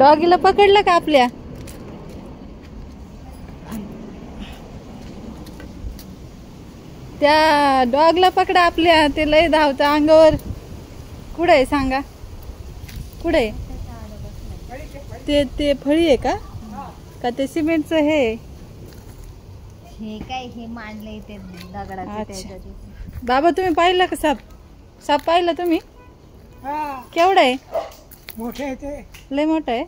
डॉगीला पकडलं का आपल्या? त्या डॉगला पकडा आपल्या, ते लय धावतं अंगावर. कुठे आहे सांगा, कुठे ते फळी आहे का ते सिमेंटचं हे काय हे मांडलंय ते दगडाचं? बाबा तुम्ही पाहिलं का साप? साप पाहिलं तुम्ही? केवढा आहे? मोठे आहे ते, लय मोठा आहे.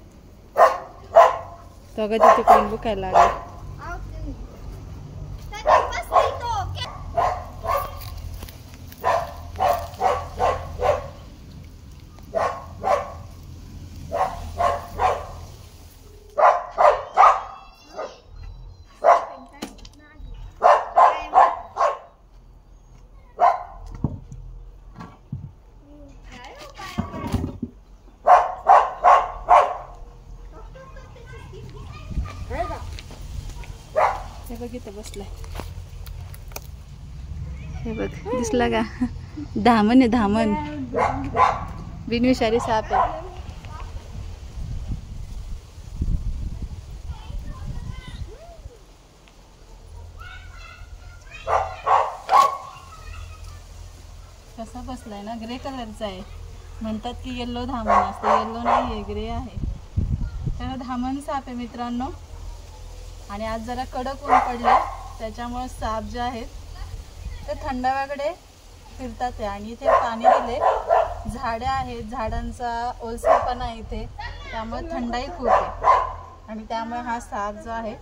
तो कधी तिकडून बुकायला लागला. हे बघ इथं बसलाय, हे बघ दिसला का? धामण आहे, धामण. बिनविषारी साप आहे. कसा बसलाय ना, ग्रे कलरचा आहे. म्हणतात की येल्लो धामण असतं, येल्लो नाही आहे, ग्रे आहे. त्याला धामण साप आहे मित्रांनो. आणि आज जरा कडक ऊन पडले, त्याच्यामुळे साप जे आहेत ते थंडाव्याकडे फिरतात आहे. आणि इथे पाणी दिले, झाडे आहेत, झाडांचा ओलसरपणा आहे इथे, त्यामुळे थंडाई खूप आहे. आणि त्यामुळे हा साप जो आहे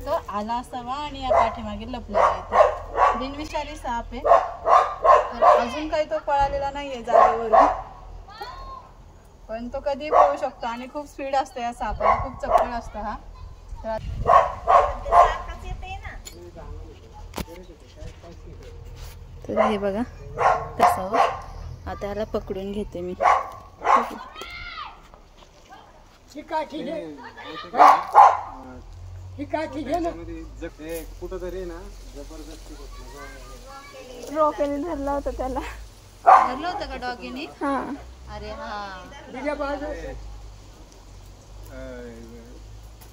तो आला असावा आणि या पाठीमागे लपलेला आहे. बिनविषारी साप आहे. तर अजून काही तो पळालेला नाही आहे जागेवरून, पण तो कधीही पळू शकतो. आणि खूप स्पीड असते या सापाला, खूप चपळ असतं हा. तर हे बघा कसं. आता याला पकडून घेते मी. रोकेने धरला होता त्याला. धरलं होतं का डॉगीने? अरे हा,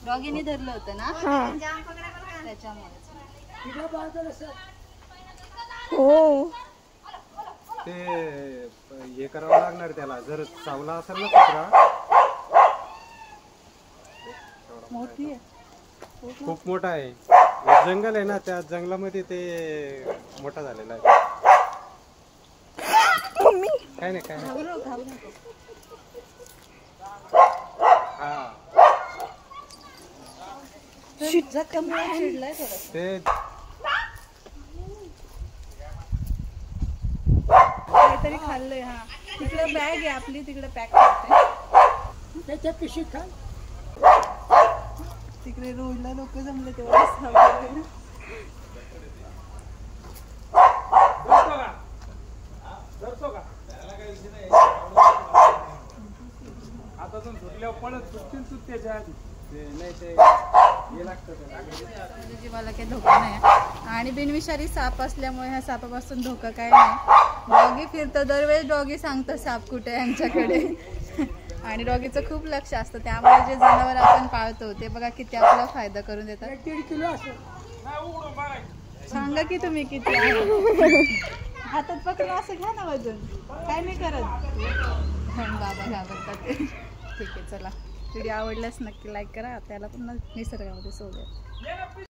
डॉगीने धरलं होतं ना, त्याच्यामुळे. हो, ते हे करावं लागणार त्याला. जर चावला असेल ना कुत्रा, मोठी आहे, खूप मोठा आहे. जंगल आहे ना, त्या जंगलामध्ये ते मोठा झालेला आहे. काय नाही, काय नाही. हा, ते काहीतरी खाल्लंय. हा, तिकडे बॅग आहे आपली, तिकडे पॅक करते. त्याच्या पिशीत खा. तिकडे रोडला लोक जमले तेवढं. आता सुटल्यावर पळत सुटतील त्याच्या आधी. जीवाला काही धोका नाही. आणि बिनविषारी साप असल्यामुळे ह्या सापापासून धोका काय नाही. डॉगी फिरतं, दरवेळेस डॉगी सांगतं साप कुठे आहे यांच्याकडे. आणि डॉगीचं खूप लक्ष असतं, त्यामुळे जे जनावर आपण पाळतो ते बघा किती आपला फायदा करून देतात. 1.5 किलो असं सांगा की तुम्ही किती आहे. हातात पकडून असं घ्या ना वजन, काय नाही करत. बाबा घाबरतात. ठीक आहे, चला व्हिडिओ आवडल्यास नक्की लाईक करा. त्याला पण निसर्गामध्ये सोडूया.